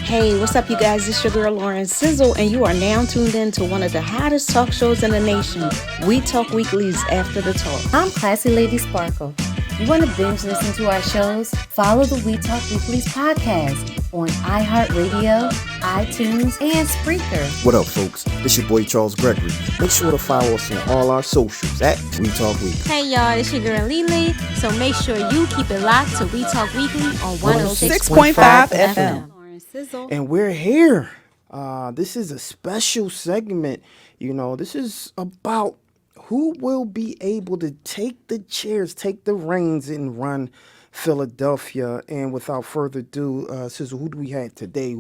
Hey, what's up, you guys? It's your girl, Lauren Sizzle, and you are now tuned in to one of the hottest talk shows in the nation, We Talk Weekly's After the Talk. I'm Classy Lady Sparkle. You want to binge listen to our shows? Follow the We Talk Weekly's podcast on iHeartRadio, iTunes, and Spreaker. What up, folks? This your boy Charles Gregory. Make sure to follow us on all our socials at We Talk Weekly. Hey y'all, it's your girl Lily. So make sure you keep it locked to We Talk Weekly on 106.5 FM. Lauren Sizzle. And we're here. This is a special segment. You know, this is about who will be able to take the chairs, take the reins, and run Philadelphia. And without further ado, Sizzle, who do we have today?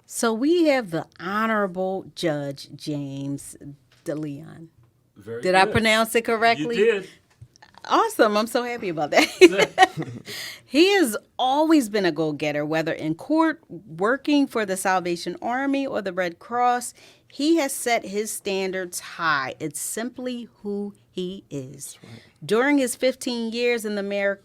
So we have the Honorable Judge James DeLeon. Very Did good. I pronounce it correctly? You did. Awesome. I'm so happy about that. He has always been a go-getter, whether in court, working for the Salvation Army or the Red Cross. He has set his standards high. It's simply who he is. Right. During his 15 years in the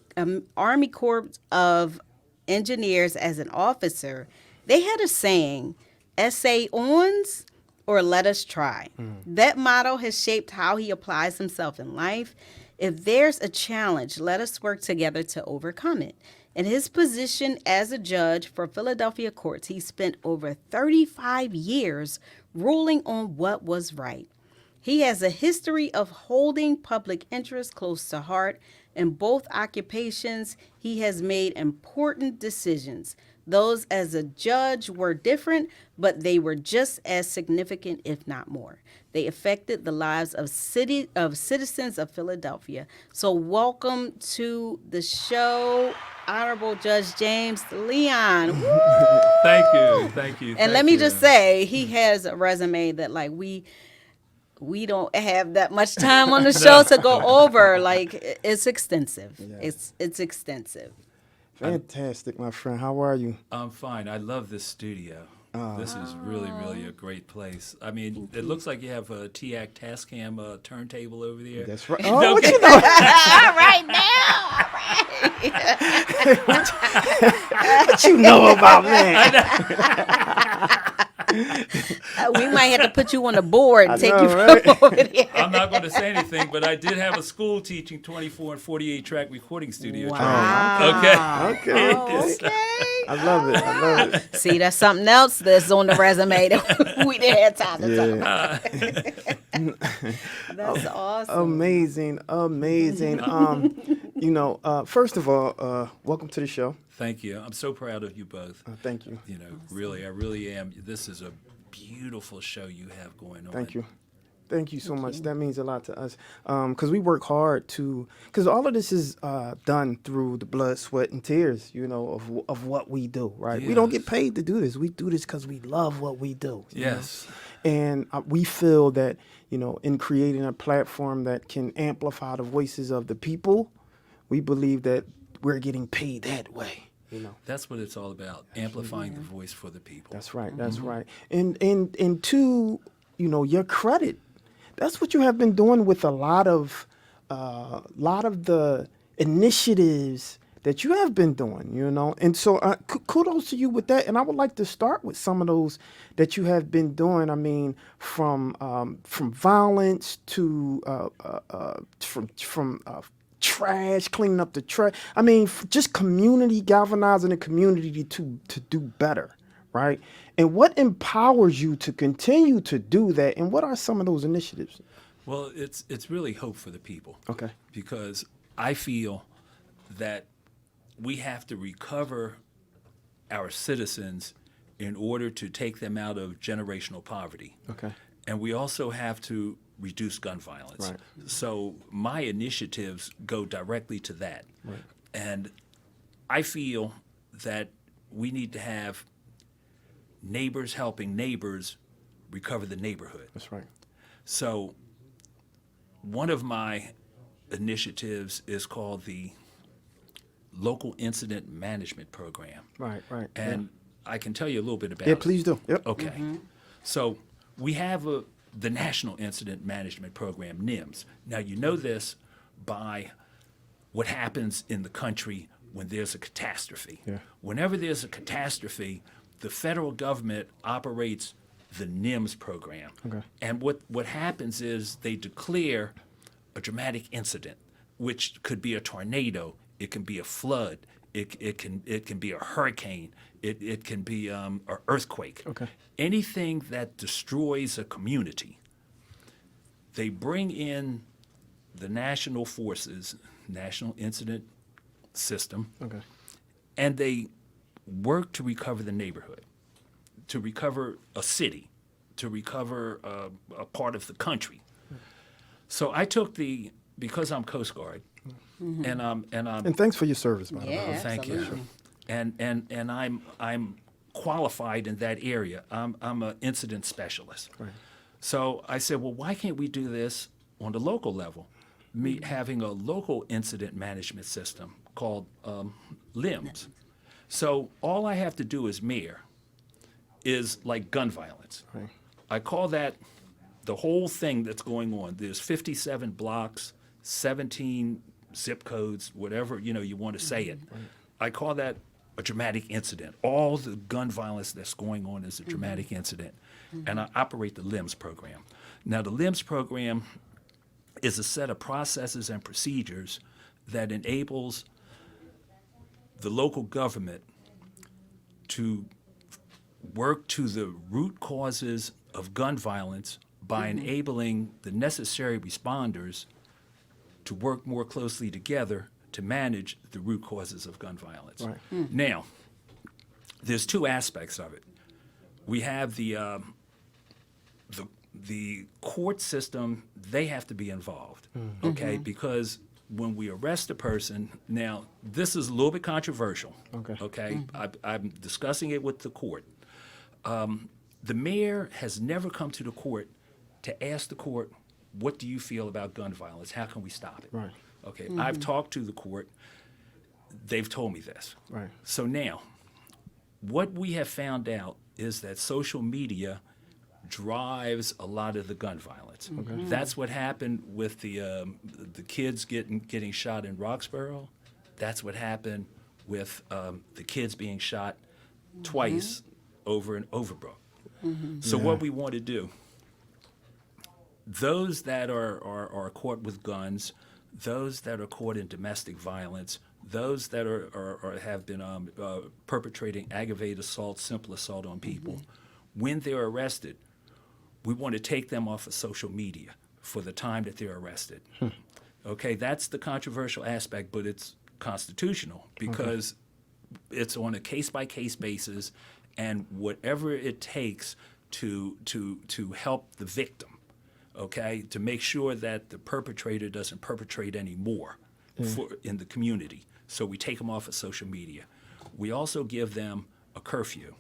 Army Corps of Engineers as an officer, they had a saying, "Essay ons or let us try." That motto has shaped how he applies himself in life. If there's a challenge, let us work together to overcome it. In his position as a judge for Philadelphia courts, he spent over 35 years ruling on what was right. He has a history of holding public interest close to heart. In both occupations, he has made important decisions. Those as a judge were different, but they were just as significant, if not more. They affected the lives of citizens of Philadelphia. So welcome to the show, Honorable Judge James DeLeon. Thank you. And let me just say, he has a resume that we don't have that much time on the show to go over. Like, it's extensive. Yeah. It's extensive. Fantastic, my friend. How are you? I'm fine. I love this studio. This is really a great place. I mean, it looks like you have a TAC Tascam turntable over there. That's right. Oh, what you know? All right now. What you know about me? We might have to put you on the board and take you right? from over there. I'm not going to say anything, but I did have a school teaching 24 and 48 track recording studio. Wow. Okay. Okay. I love it. See, that's something else that's on the resume that we didn't have time to talk about. That's awesome. Amazing. First of all, welcome to the show. Thank you. I'm so proud of you both. Thank you. You know, really, I really am. This is a beautiful show you have going on. Thank you. Thank you so much. That means a lot to us because we work hard because all of this is done through the blood, sweat, and tears, you know, of what we do, right? Yes. We don't get paid to do this. We do this because we love what we do. Yes. You know? And we feel that, you know, in creating a platform that can amplify the voices of the people, we believe that we're getting paid that way. You know. That's what it's all about, amplifying the voice for the people. That's right. That's right. And to, you know, your credit, that's what you have been doing with a lot of the initiatives that you have been doing, you know. And so kudos to you with that. And I would like to start with some of those that you have been doing. I mean, from violence to from trash, cleaning up the trash. I mean, just community, galvanizing the community to do better, right? And what empowers you to continue to do that? And what are some of those initiatives? Well, it's really hope for the people. Okay. Because I feel that we have to recover our citizens in order to take them out of generational poverty. Okay. And we also have to reduce gun violence. Right. So my initiatives go directly to that. Right. And I feel that we need to have neighbors helping neighbors recover the neighborhood. That's right. So one of my initiatives is called the Local Incident Management Program. Right. And I can tell you a little bit about it. Yeah, please do. Yep. Okay. Mm-hmm. So we have the National Incident Management Program, NIMS. Now, you know this by what happens in the country when there's a catastrophe. Yeah. Whenever there's a catastrophe, the federal government operates the NIMS program. Okay. And what happens is they declare a dramatic incident, which could be a tornado, it can be a flood, it can be a hurricane, it can be an earthquake. Okay. Anything that destroys a community, they bring in the national forces, National Incident System, Okay. and they work to recover the neighborhood, to recover a city, to recover a part of the country. So I took because I'm Coast Guard, And thanks for your service, by the way. Yeah, thank absolutely. you, and I'm qualified in that area. I'm an incident specialist. Right. So I said, well, why can't we do this on the local level? Me having a local incident management system called LIMS. So all I have to do as mayor is like gun violence. Right. I call that the whole thing that's going on. There's 57 blocks, 17 zip codes, whatever you want to say it. I call that a dramatic incident. All the gun violence that's going on is a dramatic incident. And I operate the LIMS program. Now, the LIMS program is a set of processes and procedures that enables the local government to work to the root causes of gun violence by enabling the necessary responders to work more closely together to manage the root causes of gun violence. Right. Now, there's two aspects of it. We have the court system, they have to be involved, okay? Because when we arrest a person, now this is a little bit controversial, Okay. I'm discussing it with the court. The mayor has never come to the court to ask the court, what do you feel about gun violence? How can we stop it? Right. Okay, I've talked to the court. They've told me this. Right. So now, what we have found out is that social media drives a lot of the gun violence. That's what happened with the kids getting shot in Roxborough. That's what happened with the kids being shot twice over in Overbrook. So what we want to do, those that are caught with guns, those that are caught in domestic violence, those that have been perpetrating aggravated assault, simple assault on people, when they're arrested, we want to take them off of social media for the time that they're arrested. Okay, that's the controversial aspect, but it's constitutional because it's on a case-by-case basis, and whatever it takes to help the victim, okay, to make sure that the perpetrator doesn't perpetrate anymore in the community. So we take them off of social media. We also give them a curfew.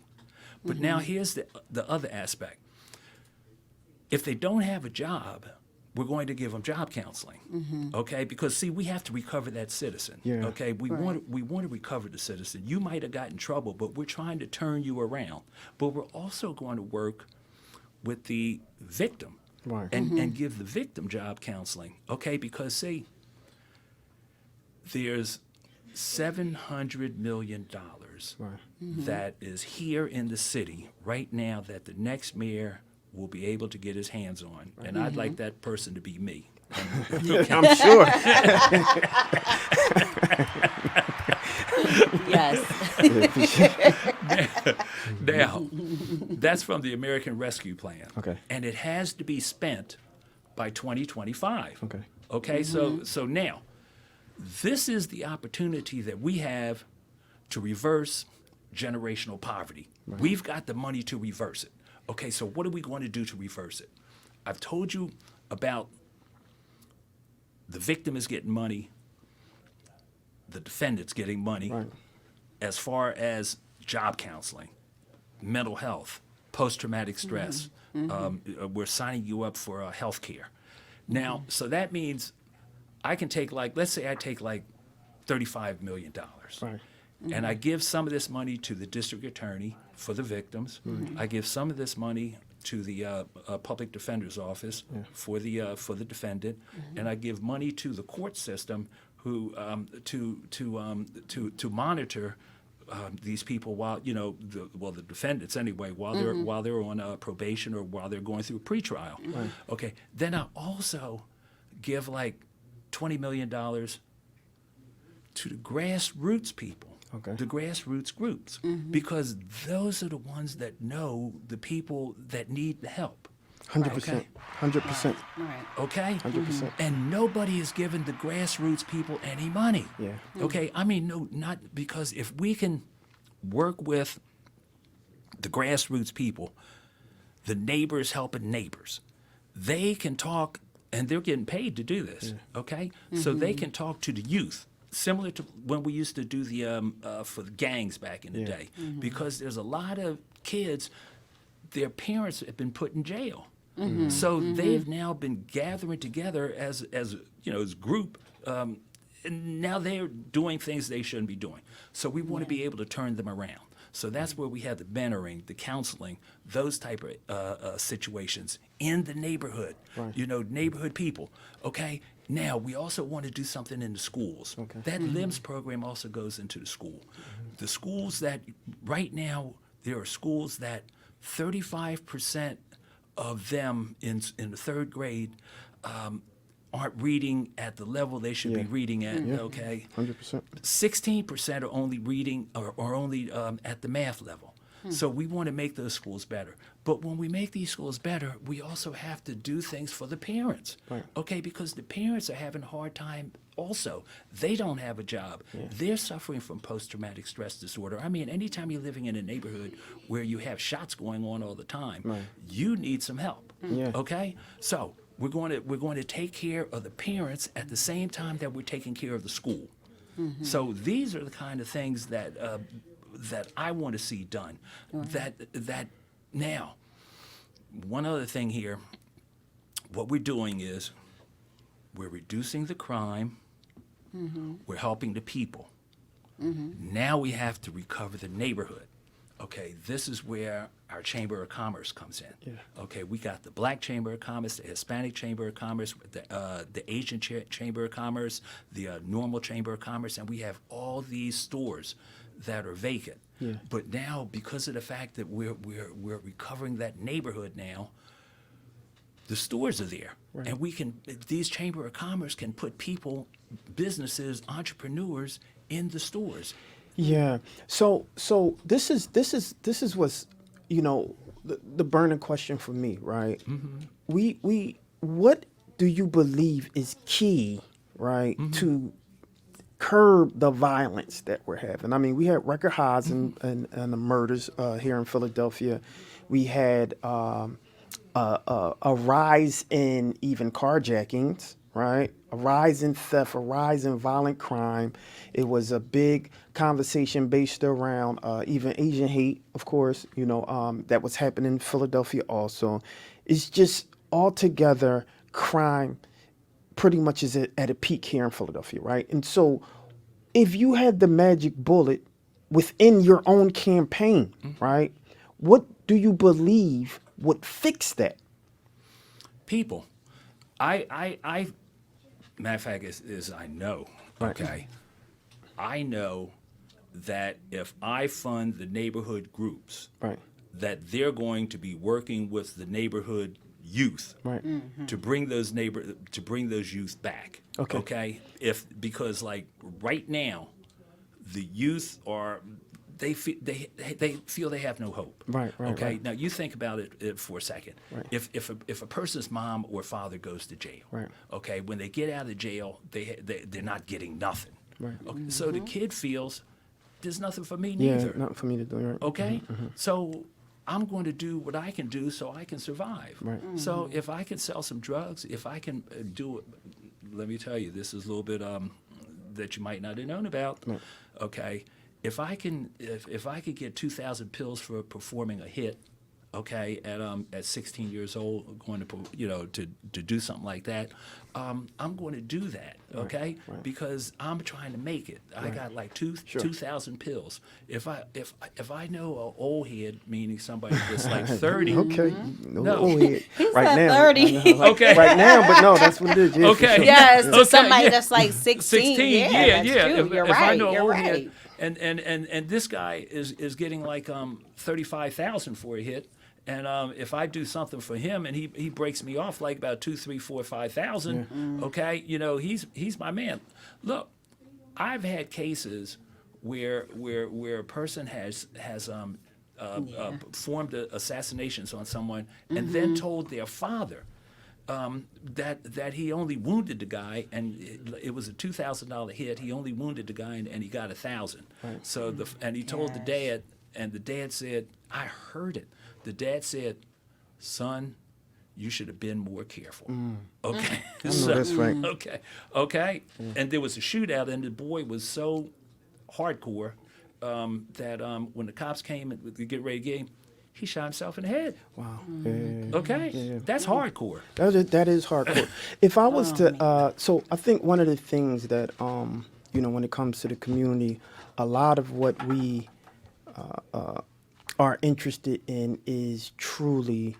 But now here's the other aspect. If they don't have a job, we're going to give them job counseling, okay? Because see, we have to recover that citizen, Yeah. okay? We want to recover the citizen. You might have got in trouble, but we're trying to turn you around. But we're also going to work with the victim Right. and give the victim job counseling, okay? Because see, there's $700 million Right. that is here in the city right now that the next mayor will be able to get his hands on. And I'd like that person to be me. I'm sure. Yes. Now, that's from the American Rescue Plan. Okay. And it has to be spent by 2025. Okay. Okay, so now, this is the opportunity that we have to reverse generational poverty. We've got the money to reverse it. Okay, so what are we going to do to reverse it? I've told you about the victim is getting money, the defendant's getting money, Right. as far as job counseling, mental health, post-traumatic stress. We're signing you up for health care. Now, so that means I can take let's say I take $35 million. Right. And I give some of this money to the district attorney for the victims. I give some of this money to the public defender's office for the defendant, and I give money to the court system who to monitor these people while the defendants anyway while they're on probation or while they're going through pretrial. Right. Okay, then I also give like $20 million to the grassroots people. Okay. The grassroots groups, because those are the ones that know the people that need the help. 100%. 100%. Right. Okay? 100%. And nobody is giving the grassroots people any money. Yeah. Okay? I mean, no, not because if we can work with the grassroots people, the neighbors helping neighbors, they can talk, and they're getting paid to do this. Yeah. Okay? So they can talk to the youth. Similar to when we used to do the for the gangs back in the day, because there's a lot of kids, their parents have been put in jail, so they've now been gathering together as group, and now they're doing things they shouldn't be doing. So we want to be able to turn them around. So that's where we have the mentoring, the counseling, those type of situations in the neighborhood. Right. Neighborhood people. Okay. Now, we also want to do something in the schools. Okay. That LIMS program also goes into the school. The schools that, right now, there are schools that 35% of them in the third grade aren't reading at the level they should be reading at, okay? 100%. 16% are only reading or only at the math level. So we want to make those schools better. But when we make these schools better, we also have to do things for the parents, okay? Because the parents are having a hard time also. They don't have a job. Yeah. They're suffering from post-traumatic stress disorder. I mean, anytime you're living in a neighborhood where you have shots going on all the time, you need some help, okay? So we're going to take care of the parents at the same time that we're taking care of the school. So these are the kind of things that I want to see done. That now, one other thing here, what we're doing is we're reducing the crime, we're helping the people. Now we have to recover the neighborhood. Okay, this is where our Chamber of Commerce comes in. Yeah. Okay, we got the Black Chamber of Commerce, the Hispanic Chamber of Commerce, the Asian Chamber of Commerce, the normal Chamber of Commerce, and we have all these stores that are vacant. Yeah. But now, because of the fact that we're recovering that neighborhood now, the stores are there, and these Chamber of Commerce can put people, businesses, entrepreneurs in the stores. Yeah. So this is what's the burning question for me, right? We what do you believe is key, right, to curb the violence that we're having? I mean, we had record highs in the murders here in Philadelphia. We had a rise in even carjackings, right? A rise in theft, a rise in violent crime. It was a big conversation based around even Asian hate, of course, that was happening in Philadelphia also. It's just altogether crime pretty much is at a peak here in Philadelphia, right? And so if you had the magic bullet within your own campaign, right, what do you believe would fix that? People. I matter of fact, is I know, okay? I know that if I fund the neighborhood groups, that they're going to be working with the neighborhood youth to bring those youth back. Okay. Because like right now, the youth they feel they have no hope. Okay. Now you think about it for a second. If a person's mom or father goes to jail, okay, when they get out of jail, they're not getting nothing. Okay? So the kid feels there's nothing for me neither. Yeah, nothing for me to do. Right. Okay. So I'm going to do what I can do so I can survive. So if I can sell some drugs, if I can do it, let me tell you, this is a little bit that you might not have known about. Okay, if I could get 2,000 pills for performing a hit, okay, at 16 years old, going to do something like that, I'm going to do that, okay, because I'm trying to make it. I got like 2,000 pills. If I know an old head, meaning somebody that's like 30, okay, no, old head. Right now, 30. Okay, right now, but no, that's what it is. Yeah, okay, yes, to okay, somebody that's like 16. 16, yeah. yeah. You're If right. I know You're old right. head, And this guy is getting like 35,000 for a hit. And if I do something for him and he breaks me off like about 2, 3, 4, 5,000, okay, you know, he's my man. Look, I've had cases where a person has formed assassinations on someone and then told their father that he only wounded the guy, and it was a $2,000 hit. He only wounded the guy, and he got 1,000. Right. So and he told the dad, and the dad said, "I heard it." The dad said, "Son, you should have been more careful." Okay, I know that's right. Okay. And there was a shootout, and the boy was so hardcore that when the cops came to get ready to get him, he shot himself in the head. Wow. Okay, that's hardcore. That is hardcore. If I was to, so I think one of the things that, you know, when it comes to the community, a lot of what we are interested in is truly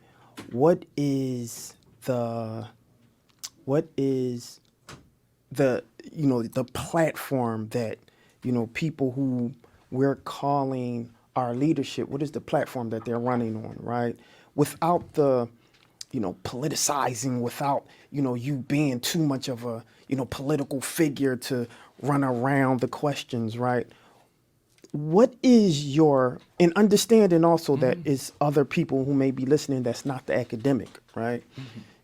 what is the you know, the platform that, you know, people who we're calling our leadership, what is the platform that they're running on, right? Without the, you know, politicizing, without, you know, you being too much of a, you know, political figure to run around the questions, right? What is your, and understanding also that is other people who may be listening that's not the academic, right?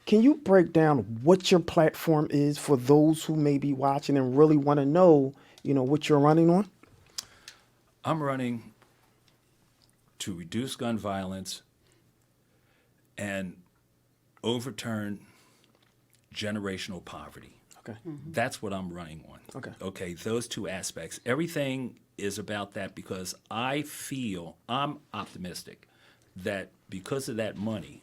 Can you break down what your platform is for those who may be watching and really want to know, you know, what you're running on? I'm running to reduce gun violence and overturn generational poverty. Okay. That's what I'm running on. Okay, those two aspects. Everything is about that because I feel, I'm optimistic that because of that money,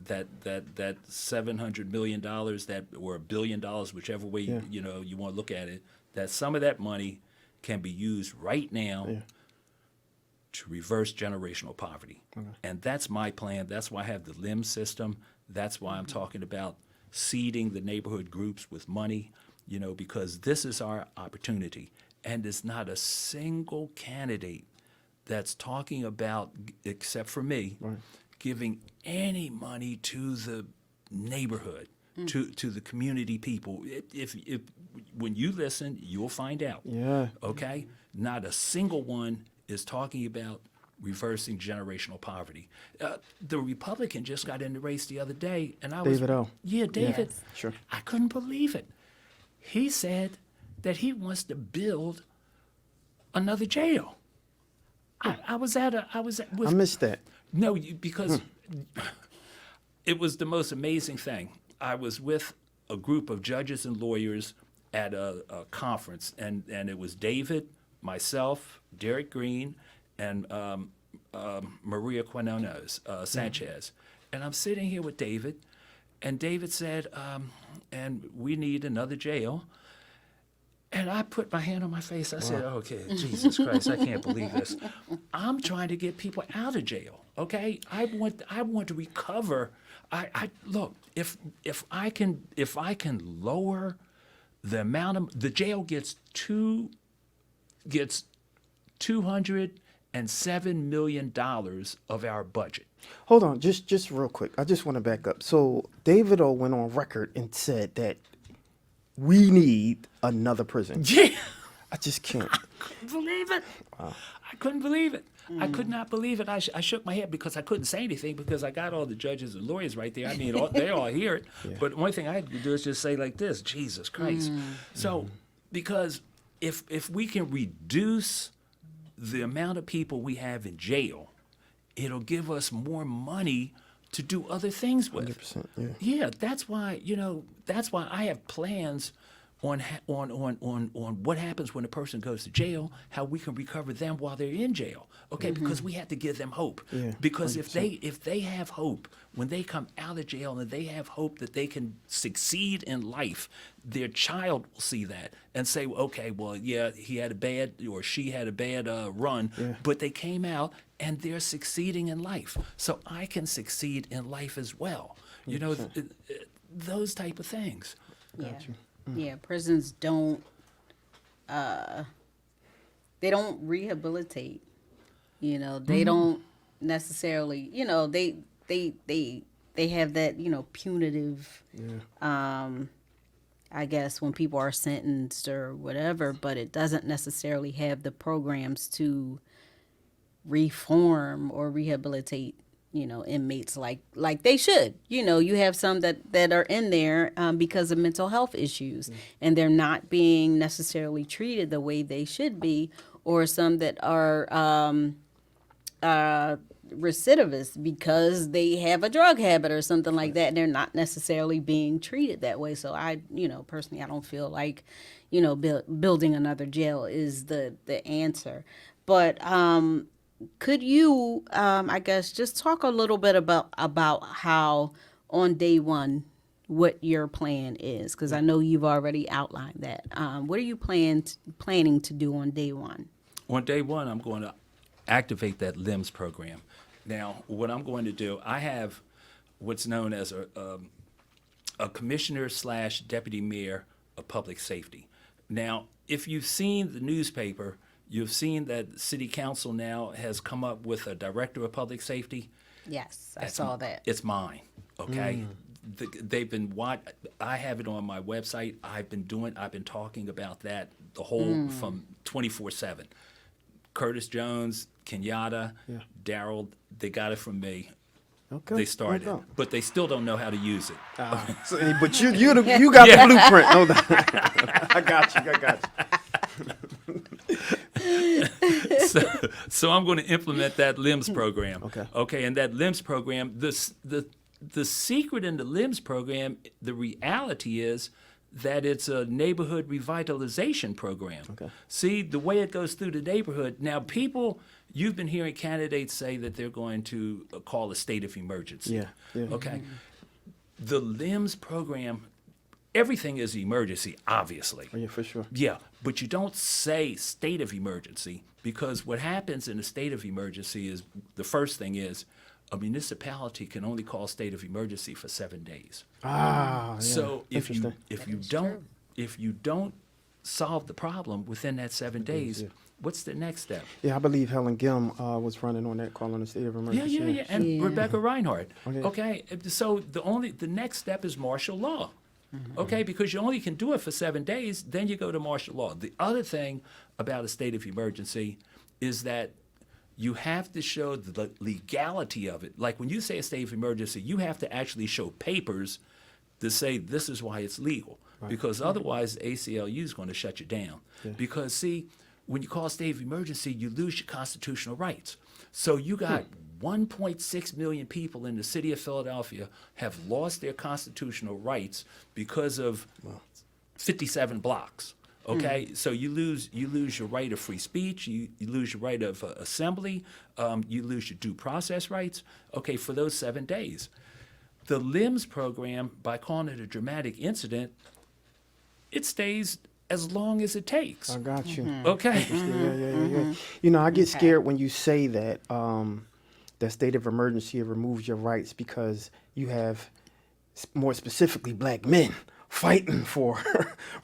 that $700 million that or $1 billion, whichever way you know you want to look at it, that some of that money can be used right now to reverse generational poverty. And that's my plan. That's why I have the LIM system. That's why I'm talking about seeding the neighborhood groups with money, you know, because this is our opportunity. And there's not a single candidate that's talking about, except for me, giving any money to the neighborhood, to the community people. If when you listen, you'll find out. Yeah. Okay? Not a single one is talking about reversing generational poverty. The Republican just got in the race the other day, and I was David O. Yeah, David. Yes. Sure. I couldn't believe it. He said that he wants to build another jail. I missed that. No, because it was the most amazing thing. I was with a group of judges and lawyers at a conference, and it was David, myself, Derek Green, and Maria Quinones Sanchez. And I'm sitting here with David, and David said, and we need another jail. And I put my hand on my face. I said, okay, Jesus Christ, I can't believe this. I'm trying to get people out of jail, okay? I want to recover. I look, if I can lower the amount of, the jail gets $207 million of our budget. Hold on, just real quick. I just want to back up. So David O went on record and said that we need another prison. Yeah. I just can't. I couldn't believe it. Wow. I couldn't believe it. I could not believe it. I shook my head because I couldn't say anything because I got all the judges and lawyers right there. I mean, they all hear it. Yeah. But one thing I had to do is just say like this, Jesus Christ. So because if we can reduce the amount of people we have in jail, it'll give us more money to do other things with. 100%, yeah. Yeah, that's why I have plans on what happens when a person goes to jail, how we can recover them while they're in jail. Okay, because we have to give them hope. Yeah, because if they have hope when they come out of jail and they have hope that they can succeed in life, their child will see that and say, okay, well, yeah, he had a bad or she had a bad run, but they came out and they're succeeding in life. So I can succeed in life as well. You know, those type of things. Yeah, prisons don't. they don't rehabilitate. You know, they don't necessarily, you know, they have that, you know, punitive, I guess, when people are sentenced or whatever, but it doesn't necessarily have the programs to reform or rehabilitate, you know, inmates like they should. You know, you have some that are in there because of mental health issues, and they're not being necessarily treated the way they should be, or some that are recidivists because they have a drug habit or something like that, and they're not necessarily being treated that way. So I, you know, personally, I don't feel like, you know, building another jail is the answer. But could you, I guess, just talk a little bit about how on day one, what your plan is? Because I know you've already outlined that. What are you planning to do on day one? On day one, I'm going to activate that LIMS program. Now, what I'm going to do, I have what's known as a commissioner / deputy mayor of public safety. Now, if you've seen the newspaper, you've seen that city council now has come up with a director of public safety. Yes, I saw that. It's mine, okay? They've been I have it on my website. I've been talking about that the whole from 24/7. Curtis Jones, Kenyatta, Daryl, they got it from me. Okay. They started, but they still don't know how to use it. But you got the blueprint. No, I got you. So I'm going to implement that LIMS program. Okay. And that LIMS program, the secret in the LIMS program, the reality is that it's a neighborhood revitalization program. Okay. See, the way it goes through the neighborhood. Now, you've been hearing candidates say that they're going to call a state of emergency. Yeah. Okay. The LIMS program, everything is emergency, obviously. Oh, yeah, for sure. Yeah, but you don't say state of emergency, because what happens in a state of emergency is, the first thing is, a municipality can only call state of emergency for 7 days. Yeah. So if you Interesting. if you don't solve the problem within that 7 days, what's the next step? Yeah, I believe Helen Gim was running on that, calling a state of emergency. Yeah. And Rebecca Reinhardt. Okay. Okay. So the next step is martial law. Okay, because you only can do it for 7 days, then you go to martial law. The other thing about a state of emergency is that you have to show the legality of it. Like when you say a state of emergency, you have to actually show papers to say this is why it's legal. Right. Because otherwise, the ACLU is going to shut you down. Yeah. Because, see, when you call a state of emergency, you lose your constitutional rights. So you got 1.6 million people in the city of Philadelphia have lost their constitutional rights because of 57 blocks. Okay, so you lose your right of free speech, you lose your right of assembly, you lose your due process rights, okay, for those 7 days. The LIMS program, by calling it a dramatic incident, it stays as long as it takes. I got you. Okay. Yeah. You know, I get scared when you say that that state of emergency removes your rights, because you have, more specifically, black men fighting for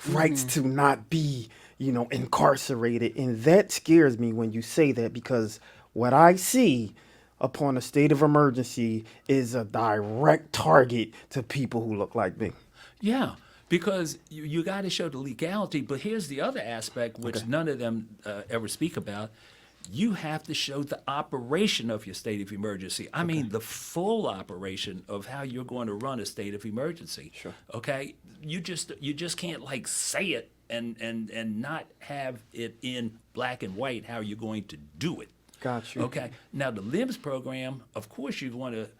rights to not be, you know, incarcerated. And that scares me when you say that, because what I see upon a state of emergency is a direct target to people who look like me. Yeah, because you got to show the legality. But here's the other aspect, which none of them ever speak about. You have to show the operation of your state of emergency. I mean, the full operation of how you're going to run a state of emergency. Sure. Okay? You just can't like say it and not have it in black and white how you're going to do it. Got you. Okay. Now the LIMS program, of course, you're going to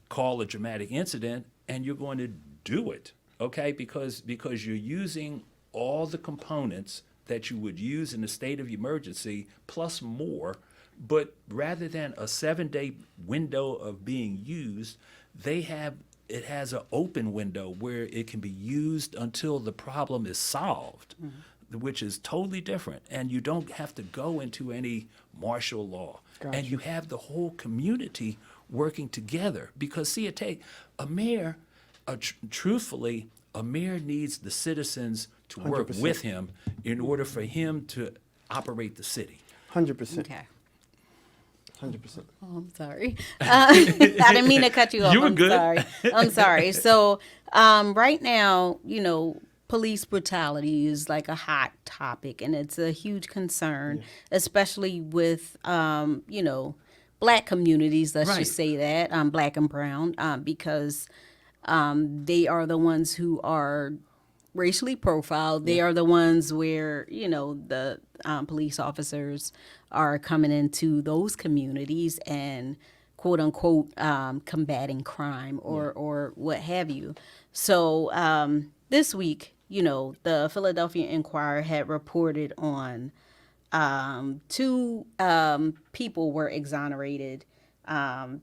call a dramatic incident and you're going to do it. Okay, because you're using all the components that you would use in a state of emergency, plus more, but rather than a 7-day window of being used, it has an open window where it can be used until the problem is solved, which is totally different. And you don't have to go into any martial law. Gotcha. And you have the whole community working together. Because see, a mayor, truthfully, a mayor needs the citizens to work 100%. with him in order for him to operate the city. 100%. Okay. 100%. Oh, I'm sorry. I didn't mean to cut you off. You were I'm good. sorry. I'm sorry. So, right now, police brutality is like a hot topic, and it's a huge concern, especially with, Black communities. Let's Right. just say that, Black and brown, because they are the ones who are racially profiled. They are the ones where, the police officers are coming into those communities and quote unquote combating crime or what have you. So this week, the Philadelphia Inquirer had reported on two people were exonerated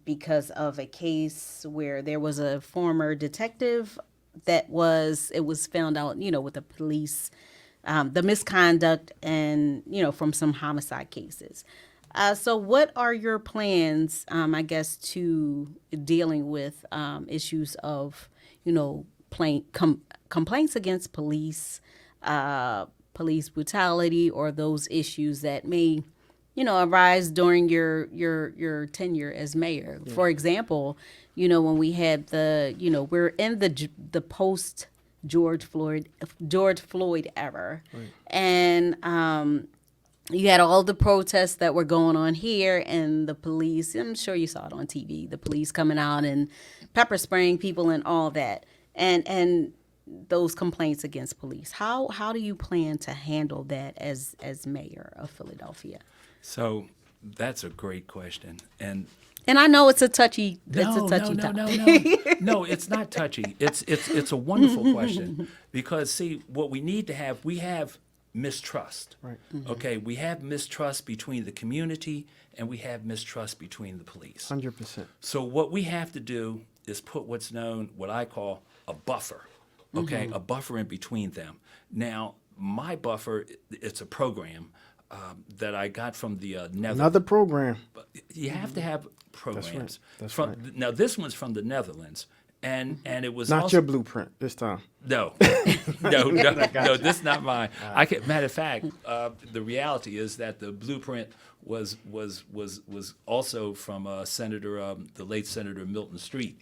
because of a case where there was a former detective it was found out, with the police, the misconduct and, from some homicide cases. So what are your plans, I guess, to dealing with issues of, complaints against police, police brutality, or those issues that may, arise during your tenure as mayor? For example, when we had we're in the post George Floyd era, and you had all the protests that were going on here, and the police. I'm sure you saw it on TV. The police coming out and pepper spraying people and all that, and those complaints against police. How do you plan to handle that as mayor of Philadelphia? So that's a great question, and I know it's a touchy topic. No, it's not touchy. It's a wonderful question because see, what we need to have, we have mistrust. Right. Okay, we have mistrust between the community and we have mistrust between the police. 100%. So what we have to do is put what I call a buffer. Okay, a buffer in between them. Now, my buffer, it's a program that I got from the Netherlands. Another program. You have to have programs. That's from, right. Now, this one's from the Netherlands, and it was Not also, your blueprint this time. No, no, this is not mine. Matter of fact, the reality is that the blueprint was also from Senator, the late Senator Milton Street.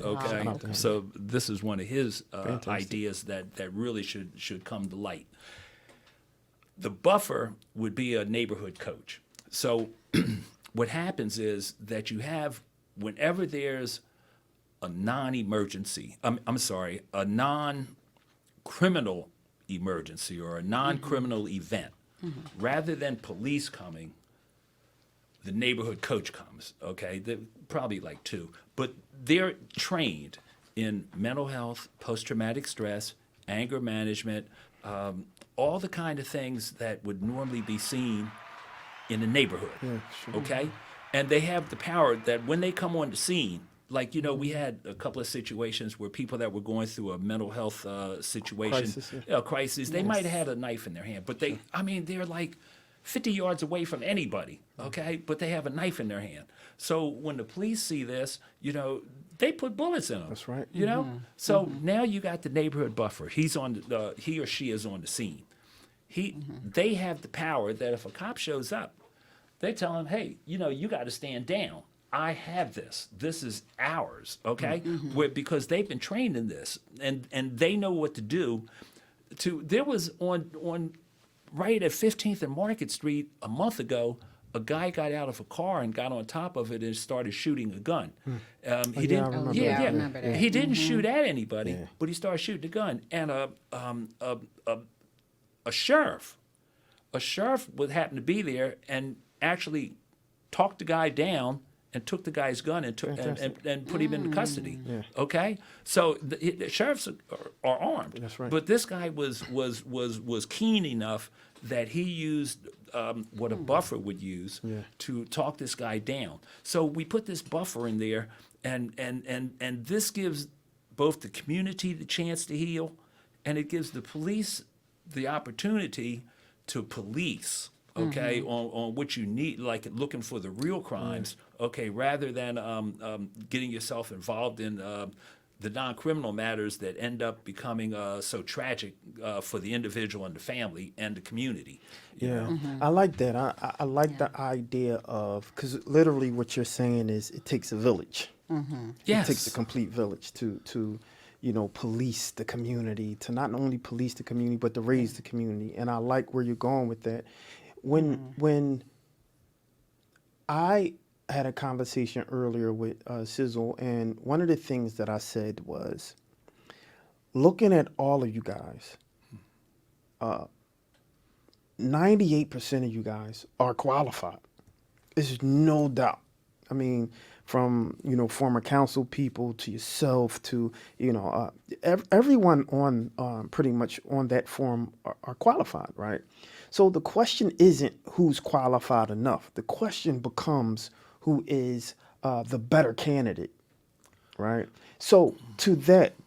Okay, wow. so this is one of his ideas that really should come to light. The buffer would be a neighborhood coach. So what happens is that you have, whenever there's a non-emergency, a non-criminal emergency or a non-criminal event, rather than police coming, the neighborhood coach comes, okay? They're probably like two, but they're trained in mental health, post-traumatic stress, anger management, all the kind of things that would normally be seen in a neighborhood, okay? And they have the power that when they come on the scene, like, we had a couple of situations where people that were going through a mental health situation, crisis, they might have had a knife in their hand, but they're like 50 yards away from anybody, okay? But they have a knife in their hand. So when the police see this, they put bullets in them. That's right. So now you got the neighborhood buffer. He or she is on the scene. They have the power that if a cop shows up, they tell him, hey, you got to stand down. I have this. This is ours, okay? Because they've been trained in this, and they know what to do. There was on right at 15th and Market Street a month ago, a guy got out of a car and got on top of it and started shooting a gun. He didn't. I remember that. I remember that. He didn't shoot at anybody, but he started shooting a gun. And a sheriff would happen to be there and actually talked the guy down and took the guy's gun and put him into custody. Okay, so the sheriffs are armed. That's right. But this guy was keen enough that he used what a buffer would use to talk this guy down. So we put this buffer in there, and this gives both the community the chance to heal, and it gives the police the opportunity to police. Okay, on what you need, like looking for the real crimes. Okay, rather than getting yourself involved in the non-criminal matters that end up becoming so tragic for the individual and the family and the community. You know? I like that. I like the idea of, because literally what you're saying is it takes a village. Yes. It takes a complete village to police the community, to not only police the community, but to raise the community. And I like where you're going with that. When I had a conversation earlier with Sizzle, and one of the things that I said was, looking at all of you guys, 98% of you guys are qualified. There's no doubt. I mean, from former council people to yourself to everyone on pretty much on that forum are qualified, right? So the question isn't who's qualified enough. The question becomes who is the better candidate, right? So to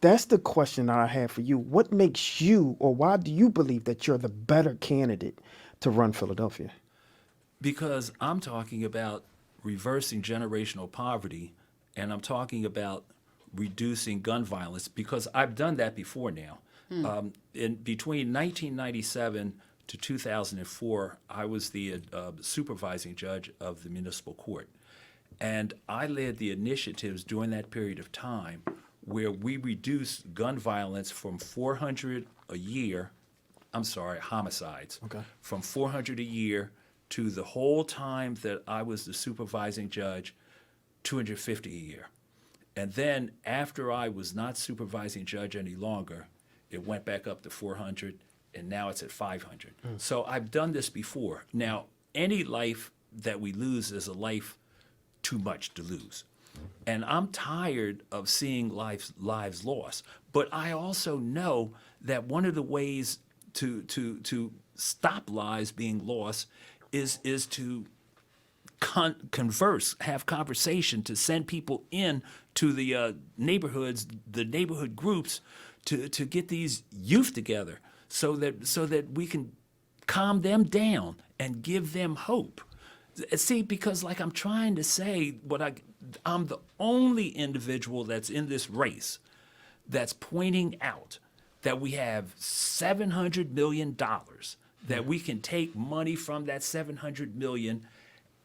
that's the question that I have for you. What makes you, or why do you believe that you're the better candidate to run Philadelphia? Because I'm talking about reversing generational poverty, and I'm talking about reducing gun violence, because I've done that before now. In between 1997 to 2004, I was the supervising judge of the municipal court. And I led the initiatives during that period of time where we reduced gun violence from 400 a year, homicides, from 400 a year to the whole time that I was the supervising judge, 250 a year. And then after I was not supervising judge any longer, it went back up to 400, and now it's at 500. So I've done this before. Now, any life that we lose is a life too much to lose. And I'm tired of seeing lives lost. But I also know that one of the ways to stop lives being lost is to converse, have conversation, to send people in to the neighborhoods, the neighborhood groups, to get these youth together so that we can calm them down and give them hope. See, because like I'm trying to say, I'm the only individual that's in this race that's pointing out that we have $700 million, that we can take money from that $700 million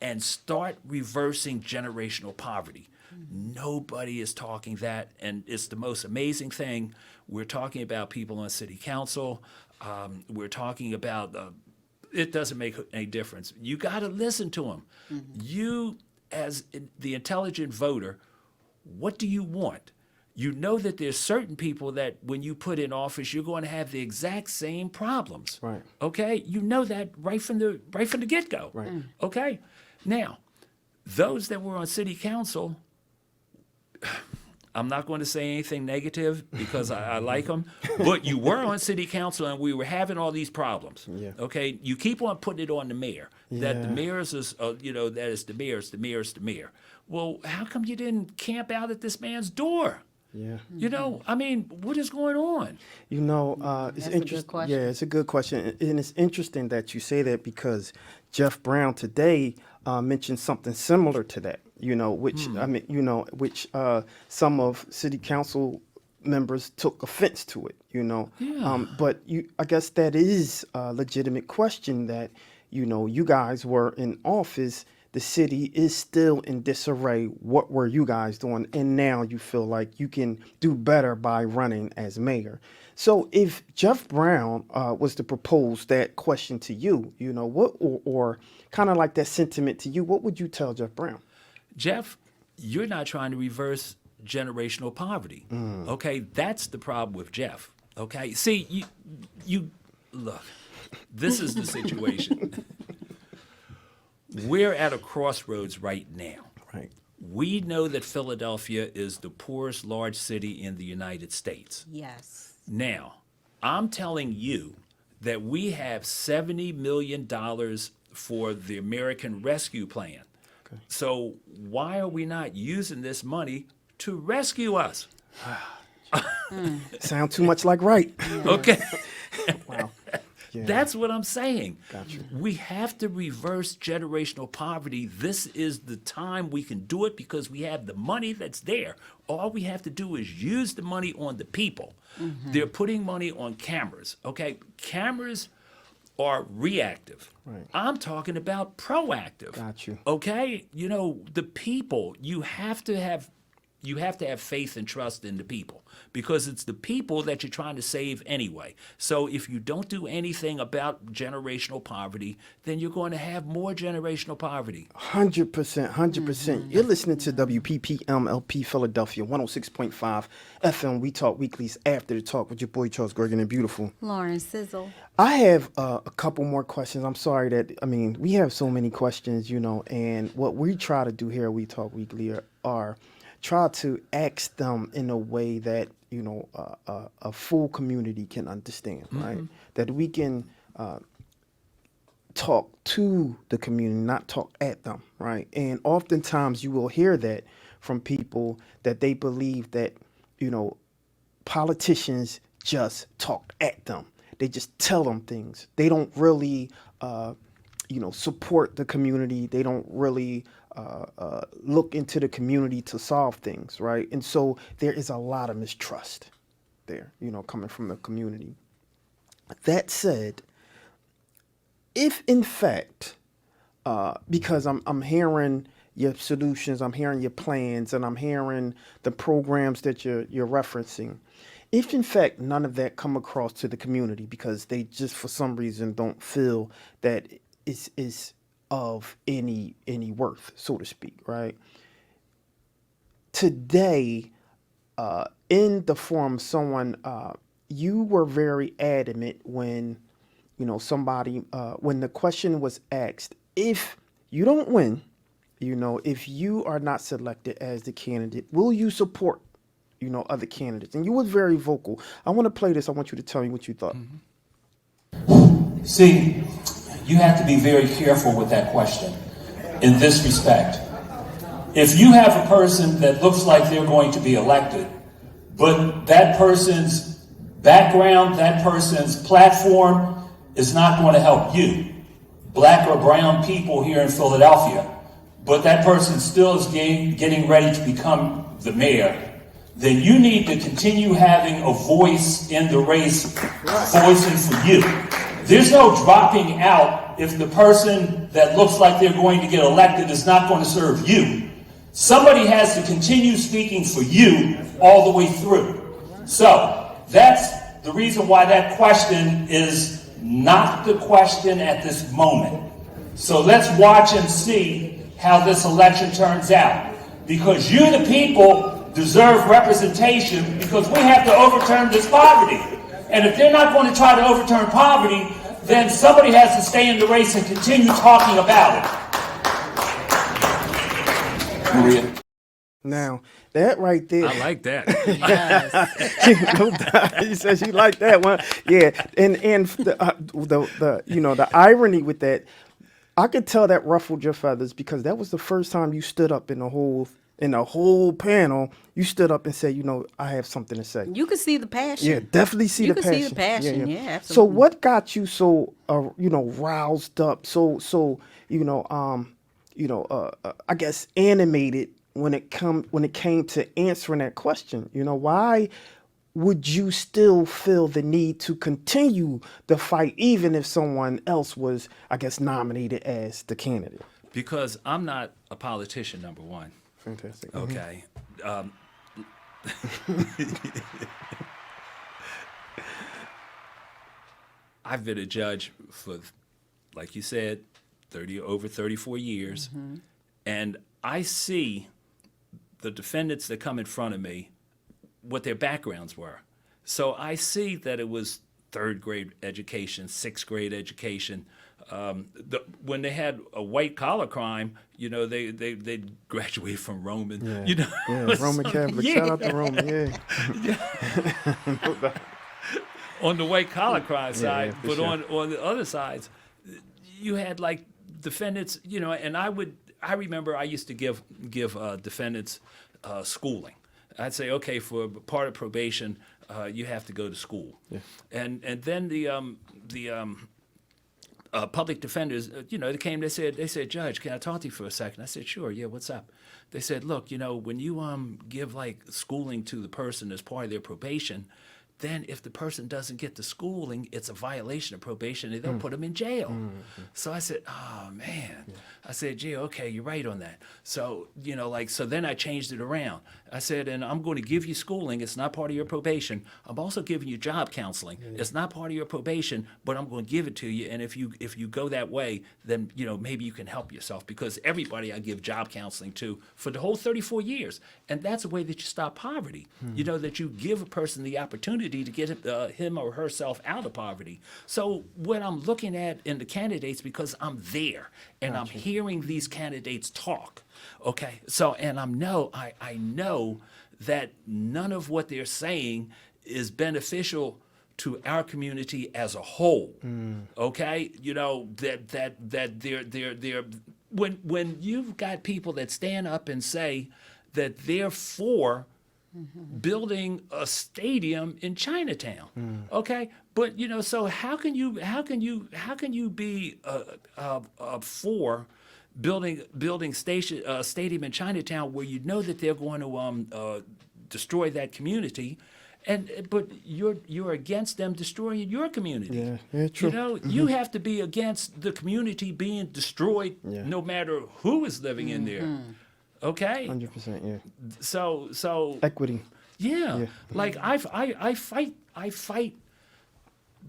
and start reversing generational poverty. Nobody is talking that, and it's the most amazing thing. We're talking about people on city council. We're talking about, it doesn't make any difference. You got to listen to them. You, as the intelligent voter, what do you want? You know that there's certain people that when you put in office, you're going to have the exact same problems. Right. Okay? You know that right from the get-go. Right. Okay? Now, those that were on city council, I'm not going to say anything negative because I like them, but you were on city council and we were having all these problems. Yeah. Okay? You keep on putting it on the mayor, that the mayor's is, that is the mayor. Well, how come you didn't camp out at this man's door? Yeah. I mean, what is going on? It's That's a good interesting. question. Yeah, it's a good question, and it's interesting that you say that because Jeff Brown today mentioned something similar to that. Which some of city council members took offense to it. Yeah. But I guess that is a legitimate question that you guys were in office. The city is still in disarray. What were you guys doing? And now you feel like you can do better by running as mayor. So if Jeff Brown was to propose that question to you, what, or kind of like that sentiment to you, what would you tell Jeff Brown? Jeff, you're not trying to reverse generational poverty. Okay, that's the problem with Jeff. Okay, see, you look, this is the situation. We're at a crossroads right now. Right. We know that Philadelphia is the poorest large city in the United States. Yes. Now, I'm telling you that we have $70 million for the American Rescue Plan. Okay. So why are we not using this money to rescue us? Sound too much like right. Okay. Wow. That's what I'm saying. Gotcha. We have to reverse generational poverty. This is the time we can do it because we have the money that's there. All we have to do is use the money on the people. They're putting money on cameras, okay? Cameras are reactive. Right. I'm talking about proactive. Got you. Okay? You know, the people, you have to have faith and trust in the people because it's the people that you're trying to save anyway. So if you don't do anything about generational poverty, then you're going to have more generational poverty. 100%, 100%. You're listening to WPPMLP Philadelphia 106.5 FM. We Talk Weeklies After the Talk with your boy Charles Gregory and beautiful Lauren Sizzle. I have a couple more questions. I'm sorry we have so many questions, and what we try to do here at We Talk Weekly are try to ask them in a way that, a full community can understand, right? That we can talk to the community, not talk at them, right? And oftentimes you will hear that from people that they believe that, politicians just talk at them. They just tell them things. They don't really, support the community. They don't really look into the community to solve things, right? And so there is a lot of mistrust there, coming from the community. That said, if in fact, because I'm hearing your solutions, I'm hearing your plans, and I'm hearing the programs that you're referencing, if in fact none of that come across to the community because they just for some reason don't feel that is of any worth, so to speak, right? Today, in the forum, someone you were very adamant when somebody when the question was asked, if you don't win, if you are not selected as the candidate, will you support other candidates? And you were very vocal. I want to play this. I want you to tell me what you thought. See, you have to be very careful with that question in this respect. If you have a person that looks like they're going to be elected, but that person's background, that person's platform is not going to help you, black or brown people here in Philadelphia, but that person still is getting ready to become the mayor, then you need to continue having a voice in the race, voicing for you. There's no dropping out if the person that looks like they're going to get elected is not going to serve you. Somebody has to continue speaking for you all the way through. So that's the reason why that question is not the question at this moment. So let's watch and see how this election turns out. Because you, the people, deserve representation because we have to overturn this poverty. And if they're not going to try to overturn poverty, then somebody has to stay in the race and continue talking about it. Maria. Now, that right there. I like that. He says you like that one. Yeah. And the irony with that, I could tell that ruffled your feathers because that was the first time you stood up in the whole panel. You stood up and said, I have something to say. You could see the passion. Yeah, definitely see you the could passion. see the passion. Yeah, absolutely. So what got you so roused up, I guess animated when it came to answering that question? Why would you still feel the need to continue the fight even if someone else was, I guess, nominated as the candidate? Because I'm not a politician, number one. Fantastic. Okay. I've been a judge for, like you said, over 34 years. And I see the defendants that come in front of me, what their backgrounds were. So I see that it was third grade education, sixth grade education. When they had a white collar crime, they graduated from Roman. Yeah, Roman Catholic. Yeah. Shout out to Roman. Yeah. On the white collar crime side, for but sure. on the other sides, you had like defendants. And I remember I used to give defendants schooling. I'd say, okay, for part of probation, you have to go to school. And then the public defenders, they came. They said, Judge, can I talk to you for a second? I said, sure. Yeah, what's up? They said, look, when you give like schooling to the person as part of their probation, then if the person doesn't get the schooling, it's a violation of probation and they'll put them in jail. So I said, oh, man. I said, gee, okay, you're right on that. So, so then I changed it around. I said, and I'm going to give you schooling. It's not part of your probation. I'm also giving you job counseling. It's not part of your probation, but I'm going to give it to you. And if you go that way, then, maybe you can help yourself, because everybody I give job counseling to for the whole 34 years. And that's a way that you stop poverty, that you give a person the opportunity to get him or herself out of poverty. So what I'm looking at in the candidates, because I'm there and I'm hearing these candidates talk, okay? So, and I know that none of what they're saying is beneficial to our community as a whole, okay? That they're when you've got people that stand up and say that they're for building a stadium in Chinatown, okay? But so how can you be for building stadium in Chinatown where that they're going to destroy that community, but you're against them destroying your community? Yeah, true. You have to be against the community being destroyed, no matter who is living in there. Okay. 100%. Yeah. So Equity. Yeah. Like I fight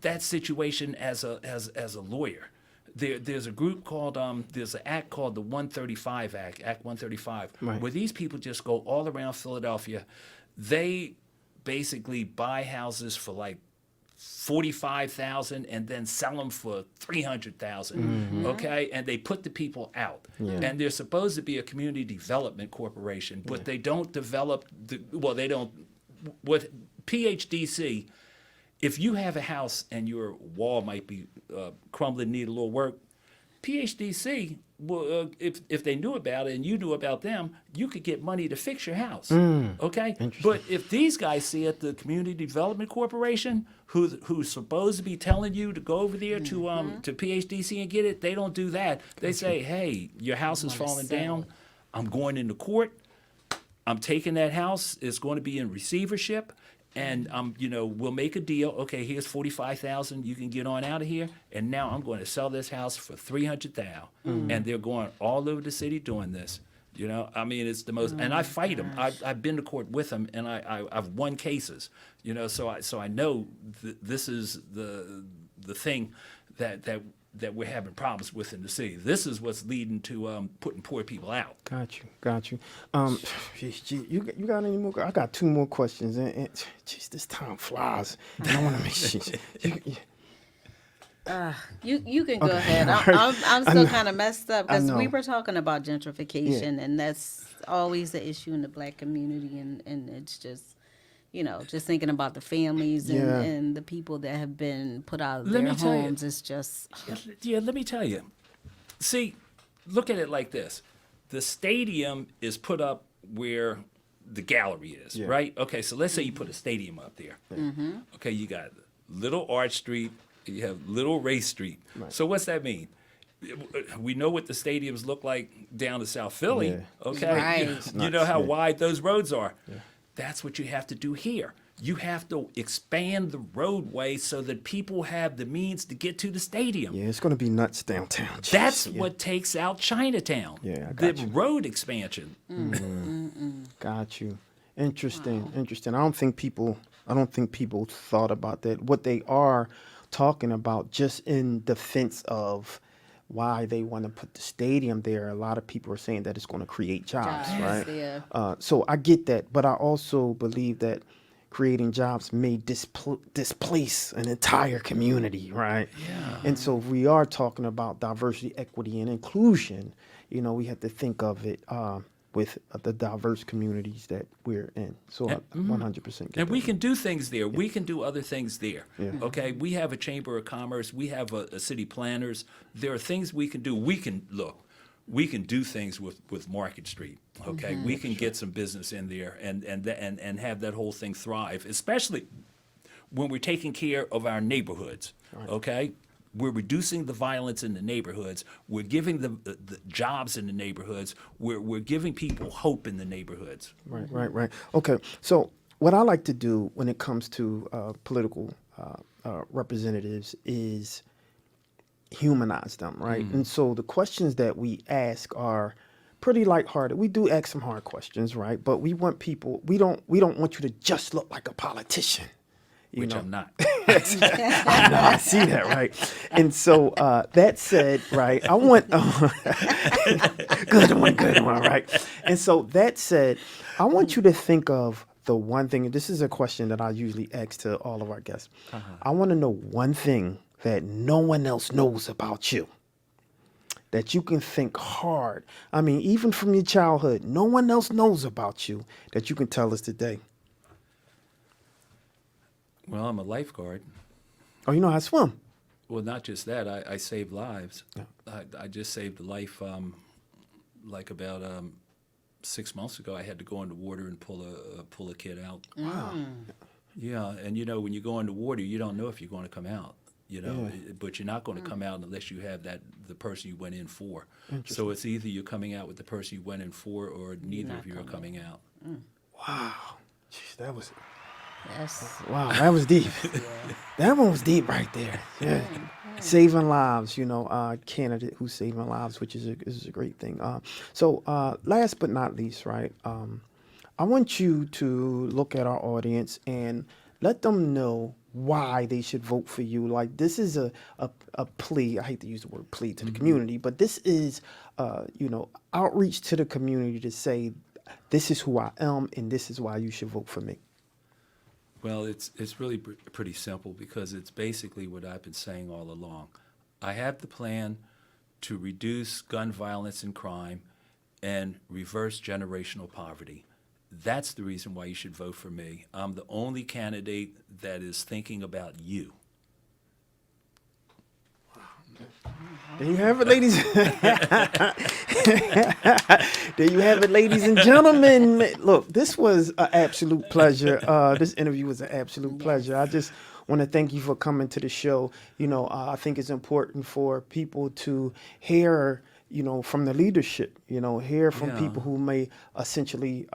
that situation as a lawyer. There's a group called there's an act called the 135 Act 135, where these people just go all around Philadelphia. They basically buy houses for like $45,000 and then sell them for $300,000. Okay, and they put the people out. And they're supposed to be a community development corporation, but they don't develop they don't. What PHDC? If you have a house and your wall might be crumbling, need a little work, PHDC, well, if they knew about it and you knew about them, you could get money to fix your house. Okay? But if these guys see it, the Community Development Corporation, who's supposed to be telling you to go over there to PHDC and get it, they don't do that. They say, hey, your house is falling down. I'm going into court. I'm taking that house. It's going to be in receivership. And we'll make a deal. Okay, here's $45,000. You can get on out of here. And now I'm going to sell this house for $300,000. And they're going all over the city doing this. I mean, it's the most. And I fight them. I've been to court with them, and I've won cases. So I know this is the thing that we're having problems with in the city. This is what's leading to putting poor people out. Got you. You got any more? I got two more questions, and geez, this time flies. And I want to make sure. You can go Okay, ahead. all right. I'm still kind of messed up because I we know. were talking about gentrification, and that's always the issue in the Black community, and it's just. Just thinking about the families and the people that have been put out of their homes. It's just. Yeah, let me tell you. See, look at it like this. The stadium is put up where the gallery is, right? Okay, so let's say you put a stadium up there. Okay, you got Little Arch Street, and you have Little Race Street. Right. So what's that mean? We know what the stadiums look like down to South Philly, okay? Right. You know how wide those roads are. That's what you have to do here. You have to expand the roadway so that people have the means to get to the stadium. Yeah, it's going to be nuts downtown. Jeez, That's what takes out Chinatown. Yeah, I got the you. road expansion. Got you. Interesting. I don't think people thought about that. What they are talking about, just in defense of why they want to put the stadium there, a lot of people are saying that it's going to create jobs, right? Yeah. So I get that, but I also believe that creating jobs may displace an entire community, right? Yeah. And so if we are talking about diversity, equity, and inclusion, we have to think of it with the diverse communities that we're in. So I 100% get And that. we can do things there. We can do other things there. Okay, we have a Chamber of Commerce. We have a city planners. There are things we can do. We can do things with Market Street. Okay, we can get some business in there and have that whole thing thrive. Especially when we're taking care of our neighborhoods, okay? We're reducing the violence in the neighborhoods. We're giving the jobs in the neighborhoods. We're giving people hope in the neighborhoods. Right. Okay, so what I like to do when it comes to political representatives is humanize them, right? And so the questions that we ask are pretty lighthearted. We do ask some hard questions, right? But we want people. We don't want you to just look like a politician. Which I'm not. I know, I see that, right? And so that said, right, I want good one, right? And so that said, I want you to think of the one thing, and this is a question that I usually ask to all of our guests. I want to know one thing that no one else knows about you, that you can think hard. I mean, even from your childhood, no one else knows about you that you can tell us today. Well, I'm a lifeguard. Oh, you know how to swim? Well, not just that. I save lives. I just saved a life like about 6 months ago. I had to go into water and pull a kid out. Wow. Yeah, and when you go into water, you don't know if you're going to come out. But you're not going to come out unless you have the person you went in for. So it's either you're coming out with the person you went in for, or neither of you are coming out. Wow. Jeez, that was... Yes. Wow, that was deep. That one was deep right there. Yeah. Saving lives, candidate who's saving lives, which is a great thing. So last but not least, right, I want you to look at our audience and let them know why they should vote for you. Like, this is a plea. I hate to use the word plea to the community, but this is, outreach to the community to say, this is who I am and this is why you should vote for me. Well, it's really pretty simple, because it's basically what I've been saying all along. I have the plan to reduce gun violence and crime and reverse generational poverty. That's the reason why you should vote for me. I'm the only candidate that is thinking about you. There you have it, ladies. There you have it, ladies and gentlemen. Look, this was an absolute pleasure. This interview was an absolute pleasure. I just want to thank you for coming to the show. I think it's important for people to hear, from the leadership, hear from people who may essentially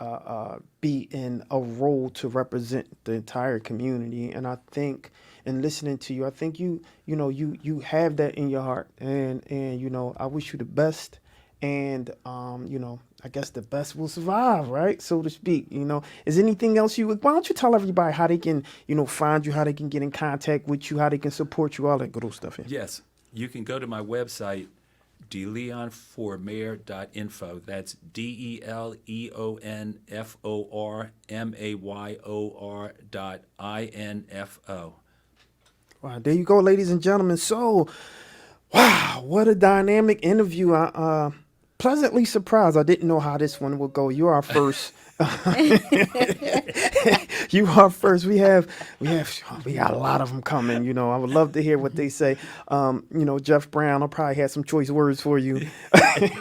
be in a role to represent the entire community. And I think, in listening to you, I think you have that in your heart, and I wish you the best, and I guess the best will survive, right, so to speak. Is anything else why don't you tell everybody how they can find you, how they can get in contact with you, how they can support you, all that good old stuff. Yes, you can go to my website, DeLeonForMayor.info. That's DeLeonForMayor.info. Wow, there you go, ladies and gentlemen. So, wow, what a dynamic interview. Pleasantly surprised. I didn't know how this one would go. You are first. You are first. We got a lot of them coming. I would love to hear what they say. Jeff Brown, I'll probably have some choice words for you. But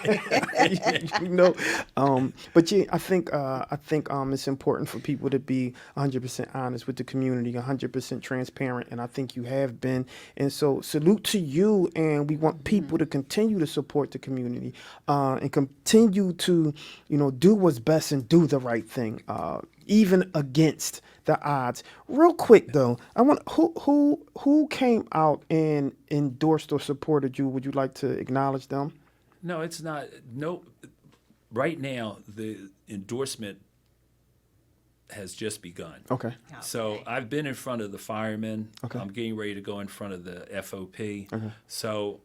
yeah, I think it's important for people to be 100% honest with the community, 100% transparent, and I think you have been. And so, salute to you. And we want people to continue to support the community, and continue to, do what's best and do the right thing, even against the odds. Real quick though, I want who came out and endorsed or supported you? Would you like to acknowledge them? No, it's not. No, right now the endorsement has just begun. Okay. So I've been in front of the firemen. Okay. I'm getting ready to go in front of the FOP. Okay. So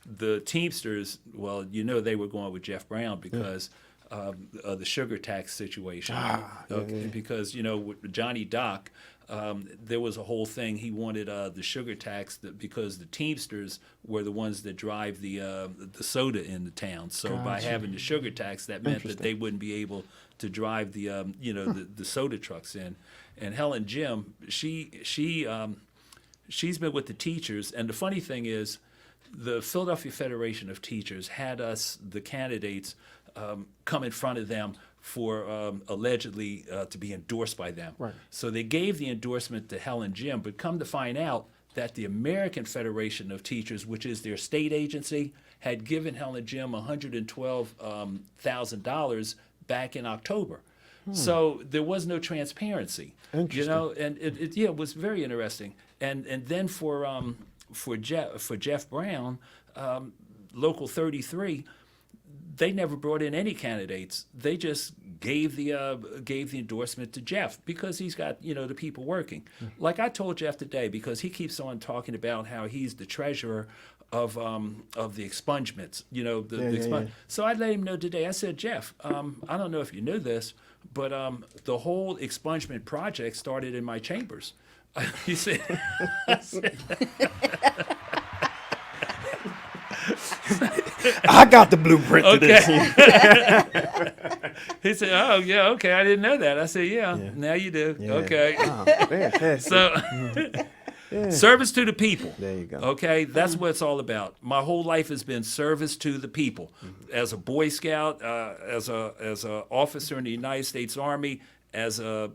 the Teamsters, well, they were going with Jeff Brown because of the sugar tax situation. Because, with Johnny Dock, there was a whole thing. He wanted the sugar tax because the Teamsters were the ones that drive the soda in the town. So by having the sugar tax, that meant that they wouldn't be able to drive the the soda trucks in. And Helen Jim, she's been with the teachers. And the funny thing is, the Philadelphia Federation of Teachers had us, the candidates, come in front of them for allegedly to be endorsed by them. Right. So they gave the endorsement to Helen Jim, but come to find out that the American Federation of Teachers, which is their state agency, had given Helen Jim $112,000 back in October. So there was no transparency, you know, and it was very interesting. And then for Jeff Brown, Local 33, they never brought in any candidates. They just gave the endorsement to Jeff because he's got, you know, the people working. Like I told Jeff today, because he keeps on talking about how he's the treasurer of the expungements, you know, So I let him know today. I said, Jeff, I don't know if you knew this, but the whole expungement project started in my chambers. He said, I got the blueprint to this. He said, oh, yeah, okay, I didn't know that. I said, yeah. Now you do. Yeah. Okay. Oh, fantastic. So, service to the people. There you go. Okay, that's what it's all about. My whole life has been service to the people. As a Boy Scout, as a officer in the United States Army, as a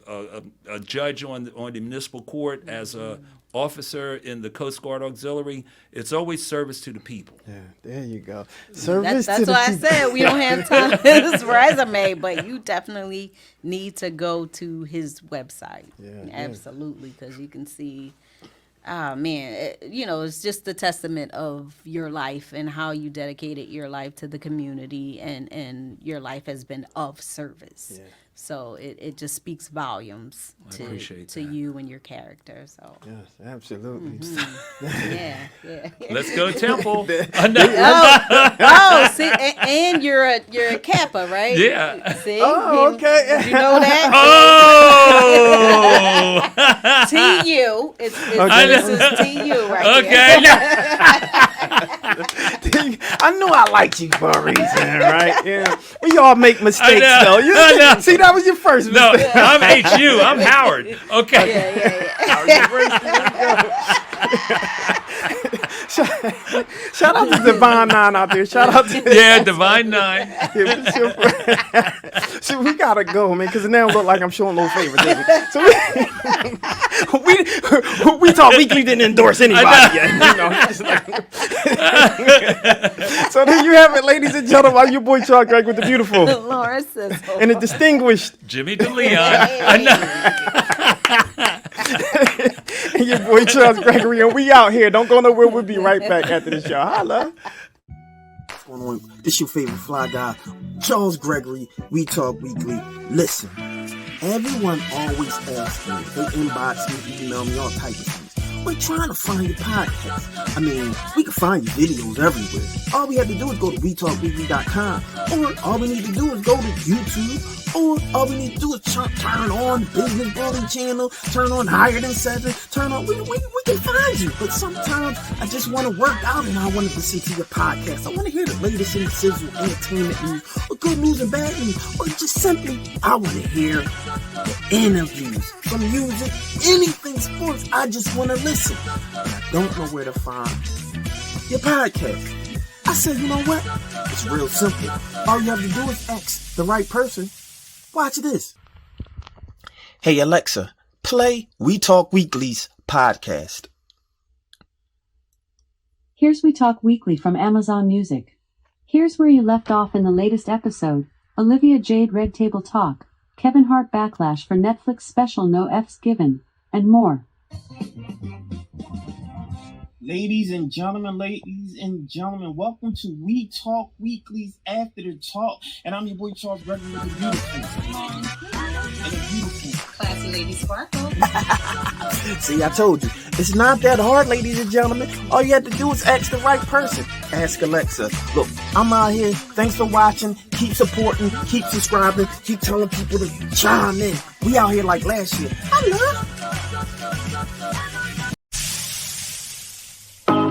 judge on the municipal court, as a officer in the Coast Guard Auxiliary, it's always service to the people. Yeah, there you go. Service That's to the why I people. said we don't have time for his resume, but you definitely need to go to his website. Yeah. Absolutely, because you can see, man, you know, it's just a testament of your life and how you dedicated your life to the community, and your life has been of service. Yeah. So it just speaks volumes I appreciate to that. you and your character. So Yes, absolutely. yeah. Let's go Temple. Oh, see, and you're a Kappa, right? Yeah. See? Oh, okay. Did you know that? Oh! TU. It's this is TU right Okay. I knew I liked you for a reason, right? Yeah. We all make mistakes, know. though. You I know. See, that was your first No, mistake. I'm HU. I'm Howard. Okay. Shout out to Divine 9 out there. Shout out to Yeah, Divine 9. So we gotta go, man, because now it look like I'm showing no favoritism. So we talk weekly didn't endorse anybody yet. You know, it's like- so there you have it, ladies and gentlemen. I'm your boy Charles Gregory with the beautiful Lauren Sizzle. and the distinguished Jimmy DeLeon. and your boy Charles Gregory, and we out here. Don't go nowhere. We'll be right back after the show. Holla. What's going on? This your favorite fly guy, Charles Gregory. We Talk Weekly. Listen, everyone always asks me, they inbox me, email me, all types of things. We're trying to find your podcast. I mean, we can find your videos everywhere. All we have to do is go to WeTalkWeekly.com, or all we need to do is go to YouTube, or all we need to do is turn on Business Bully channel, turn on Higher Than 7, turn on, we can find you. But sometimes I just want to work out and I want to listen to your podcast. I want to hear the latest in the Sizzle entertainment news, or good news and bad news, or just simply, I want to hear the interviews, from music, anything sports. I just want to listen. But I don't know where to find your podcast. I said, you know what? It's real simple. All you have to do is ask the right person. Watch this. Hey Alexa, play We Talk Weekly's podcast. Here's We Talk Weekly from Amazon Music. Here's where you left off in the latest episode. Olivia Jade Red Table Talk, Kevin Hart Backlash for Netflix special No F's Given, and more. Ladies and gentlemen, welcome to We Talk Weekly's After the Talk. And I'm your boy Charles Gregory with the beautiful. Classy Lady Sparkle. See, I told you. It's not that hard, ladies and gentlemen. All you have to do is ask the right person. Ask Alexa. Look, I'm out here. Thanks for watching. Keep supporting. Keep subscribing. Keep telling people to chime in. We out here like last year. I love